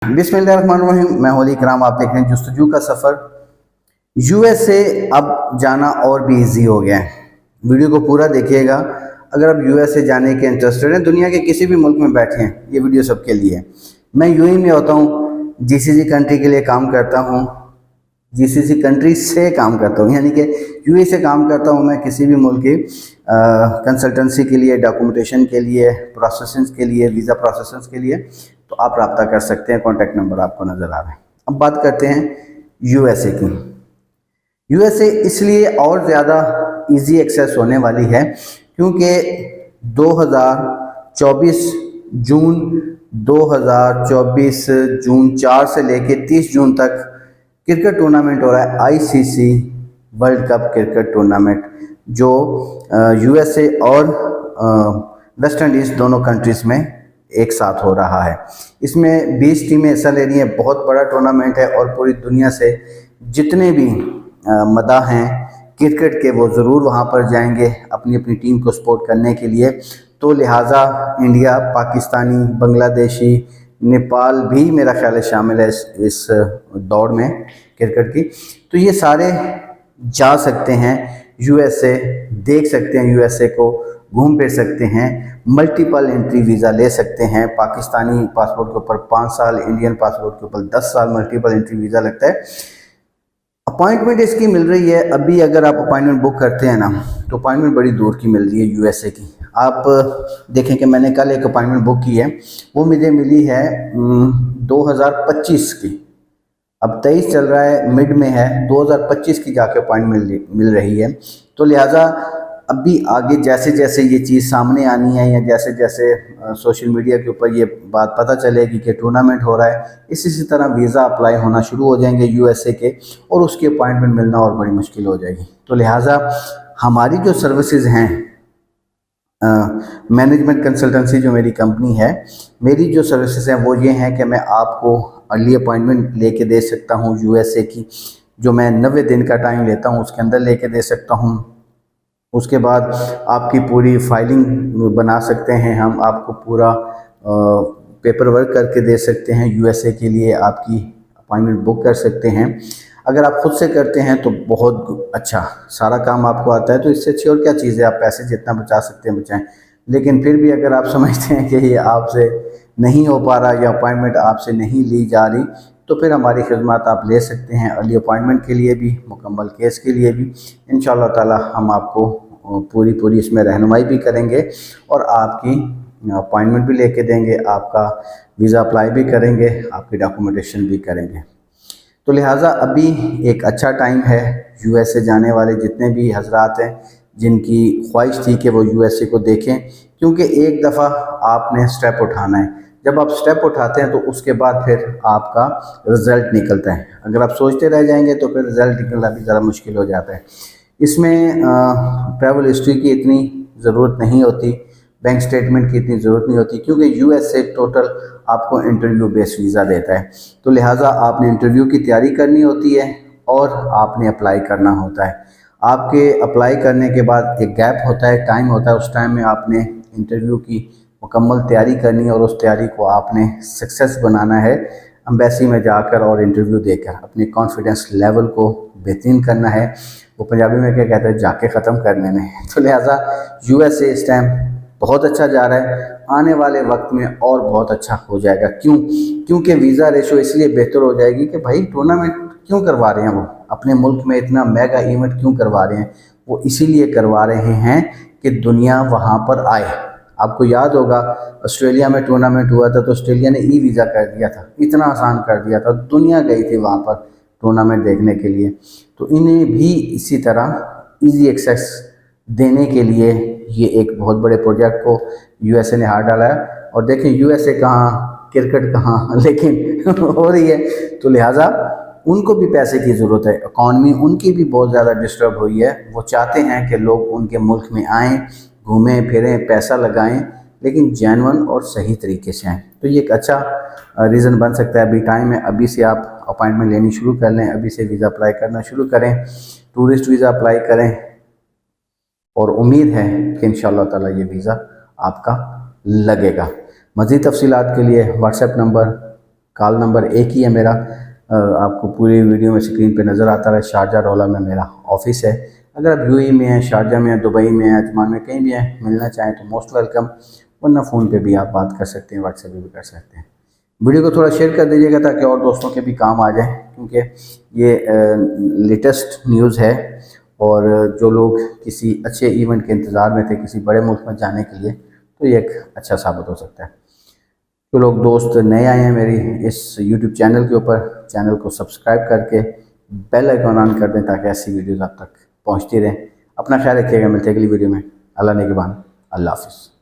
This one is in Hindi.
बिस्मिल्लाहिर्रहमानिर्रहीम। मैं होली कराम, आप देख रहे हैं जुस्तजू का सफ़र। यूएसए अब जाना और भी इजी हो गया है। वीडियो को पूरा देखिएगा। अगर आप यूएसए जाने के इंटरेस्टेड हैं, दुनिया के किसी भी मुल्क में बैठे हैं, ये वीडियो सबके लिए है। मैं यूएई में होता हूँ, जीसीसी कंट्री के लिए काम करता हूँ, जीसीसी कंट्री से काम करता हूँ, यानी कि यूएई से काम करता हूँ। मैं किसी भी मुल्क की कंसल्टेंसी के लिए, डॉक्यूमेंटेशन के लिए, प्रोसेसिंग के लिए, वीज़ा प्रोसेसिंग के लिए तो आप रब्ता कर सकते हैं। कॉन्टैक्ट नंबर आपको नज़र आ रहा है। अब बात करते हैं यूएसए की। यूएसए इसलिए और ज़्यादा इजी एक्सेस होने वाली है क्योंकि 2024 जून 2024 जून 4 से लेके 30 जून तक क्रिकेट टूर्नामेंट हो रहा है, ICC world cup cricket tournament, जो यूएसए और वेस्ट इंडीज़ दोनों कंट्रीज़ में एक साथ हो रहा है। इसमें 20 टीमें हिस्सा ले रही हैं। बहुत बड़ा टूर्नामेंट है और पूरी दुनिया से जितने भी मदाह हैं क्रिकेट के, वो ज़रूर वहाँ पर जाएंगे अपनी अपनी टीम को सपोर्ट करने के लिए। तो लिहाजा इंडिया, पाकिस्तानी, बांग्लादेशी, नेपाल भी मेरा ख्याल है शामिल है इस दौड़ में क्रिकेट की। तो ये सारे जा सकते हैं यूएसए, देख सकते हैं यूएसए को, घूम फिर सकते हैं, मल्टीपल एंट्री वीज़ा ले सकते हैं। पाकिस्तानी पासपोर्ट के ऊपर 5 साल, इंडियन पासपोर्ट के ऊपर 10 साल मल्टीपल एंट्री वीज़ा लगता है। अपॉइंटमेंट इसकी मिल रही है अभी, अगर आप अपॉइंटमेंट बुक करते हैं ना, तो अपॉइंटमेंट बड़ी दूर की मिल रही है यूएसए की। आप देखें कि मैंने कल एक अपॉइंटमेंट बुक की है, वो मुझे मिली है 2025 की। अब 23 चल रहा है, मिड में है, 2025 की जाके अपॉइंटमेंट मिल रही है। तो लिहाजा अभी आगे जैसे जैसे ये चीज़ सामने आनी है, या जैसे जैसे सोशल मीडिया के ऊपर ये बात पता चलेगी कि टूर्नामेंट हो रहा है, इसी तरह वीज़ा अप्लाई होना शुरू हो जाएंगे यूएसए के, और उसकी अपॉइंटमेंट मिलना और बड़ी मुश्किल हो जाएगी। तो लिहाजा हमारी जो सर्विसेज हैं, मैनेजमेंट कंसल्टेंसी जो मेरी कंपनी है, मेरी जो सर्विसेज हैं वो ये हैं कि मैं आपको अर्ली अपॉइंटमेंट लेके दे सकता हूँ यूएसए की, जो मैं 90 दिन का टाइम लेता हूँ उसके अंदर लेके दे सकता हूँ। उसके बाद आपकी पूरी फाइलिंग बना सकते हैं हम, आपको पूरा पेपर वर्क करके दे सकते हैं यूएसए के लिए, आपकी अपॉइंटमेंट बुक कर सकते हैं। अगर आप खुद से करते हैं तो बहुत अच्छा, सारा काम आपको आता है, तो इससे अच्छी और क्या चीज़ है। आप पैसे जितना बचा सकते हैं बचाएं, लेकिन फिर भी अगर आप समझते हैं कि ये आपसे नहीं हो पा रहा या अपॉइंटमेंट आपसे नहीं ली जा रही, तो फिर हमारी खिदमत आप ले सकते हैं अर्ली अपॉइंटमेंट के लिए भी, मुकम्मल केस के लिए भी। इंशाअल्लाह ताला हम आपको पूरी इसमें रहनुमाई भी करेंगे और आपकी अपॉइंटमेंट भी लेके देंगे, आपका वीज़ा अप्लाई भी करेंगे, आपकी डॉक्यूमेंटेशन भी करेंगे। तो लिहाजा अभी एक अच्छा टाइम है यूएसए जाने वाले जितने भी हजरात हैं, जिनकी ख्वाहिश थी कि वो यूएसए को देखें, क्योंकि एक दफ़ा आपने स्टेप उठाना है। जब आप स्टेप उठाते हैं तो उसके बाद फिर आपका रिज़ल्ट निकलता है। अगर आप सोचते रह जाएंगे तो फिर रिज़ल्ट निकलना भी ज़रा मुश्किल हो जाता है। इसमें ट्रैवल हिस्ट्री की इतनी ज़रूरत नहीं होती, बैंक स्टेटमेंट की इतनी ज़रूरत नहीं होती, क्योंकि यूएसए टोटल आपको इंटरव्यू बेस्ड वीज़ा देता है। तो लिहाजा आपने इंटरव्यू की तैयारी करनी होती है और आपने अप्लाई करना होता है। आपके अप्लाई करने के बाद एक गैप होता है, टाइम होता है, उस टाइम में आपने इंटरव्यू की मुकम्मल तैयारी करनी है और उस तैयारी को आपने सक्सेस बनाना है। एम्बेसी में जाकर और इंटरव्यू देकर अपने कॉन्फिडेंस लेवल को बेहतरीन करना है। वो पंजाबी में क्या कहते हैं, जाके ख़त्म करने में। तो लिहाजा यूएसए इस टाइम बहुत अच्छा जा रहा है, आने वाले वक्त में और बहुत अच्छा हो जाएगा। क्योंकि वीज़ा रेशो इसलिए बेहतर हो जाएगी कि भाई टूर्नामेंट क्यों करवा रहे हैं, वो अपने मुल्क में इतना मेगा इवेंट क्यों करवा रहे हैं, वो इसीलिए करवा रहे हैं कि दुनिया वहाँ पर आए। आपको याद होगा ऑस्ट्रेलिया में टूर्नामेंट हुआ था तो ऑस्ट्रेलिया ने ई वीज़ा कर दिया था, इतना आसान कर दिया था, दुनिया गई थी वहाँ पर टूर्नामेंट देखने के लिए। तो इन्हें भी इसी तरह इजी एक्सेस देने के लिए ये एक बहुत बड़े प्रोजेक्ट को यूएसए ने हाथ डाला है। और देखें यूएसए कहाँ, क्रिकेट कहाँ, लेकिन हो रही है। तो लिहाजा उनको भी पैसे की ज़रूरत है, इकॉनमी उनकी भी बहुत ज़्यादा डिस्टर्ब हुई है। वो चाहते हैं कि लोग उनके मुल्क में आएँ, घूमें फिरें, पैसा लगाएं, लेकिन जेन्युइन और सही तरीके से आएँ। तो ये एक अच्छा रीज़न बन सकता है। अभी टाइम है, अभी से आप अपॉइंटमेंट लेनी शुरू कर लें, अभी से वीज़ा अप्लाई करना शुरू करें, टूरिस्ट वीज़ा अप्लाई करें, और उम्मीद है कि इंशाअल्लाह ताला ये वीज़ा आपका लगेगा। मज़ीद तफ़सीलात के लिए व्हाट्सएप नंबर कॉल नंबर एक ही है मेरा, आपको पूरी वीडियो में स्क्रीन पे नज़र आता है। शारजा रौला में मेरा ऑफिस है। अगर आप यूएई में हैं, शारजा में हैं, दुबई में हैं, अजमान में, कहीं भी हैं, मिलना चाहें तो मोस्ट वेलकम, वरना फ़ोन पे भी आप बात कर सकते हैं, व्हाट्सएप पे भी कर सकते हैं। वीडियो को थोड़ा शेयर कर दीजिएगा ताकि और दोस्तों के भी काम आ जाए, क्योंकि ये लेटेस्ट न्यूज़ है और जो लोग किसी अच्छे इवेंट के इंतज़ार में थे, किसी बड़े मुल्क में जाने के लिए, तो ये एक अच्छा साबित हो सकता है। जो लोग दोस्त नए आए हैं मेरी इस यूट्यूब चैनल के ऊपर, चैनल को सब्सक्राइब करके बेल आइकन ऑन कर दें ताकि ऐसी वीडियोज़ आप तक पहुँचती रहें। अपना ख्याल रखिएगा, मिलते हैं अगली वीडियो में। अल्लाह ने के बाद, अल्लाह हाफ़िज़।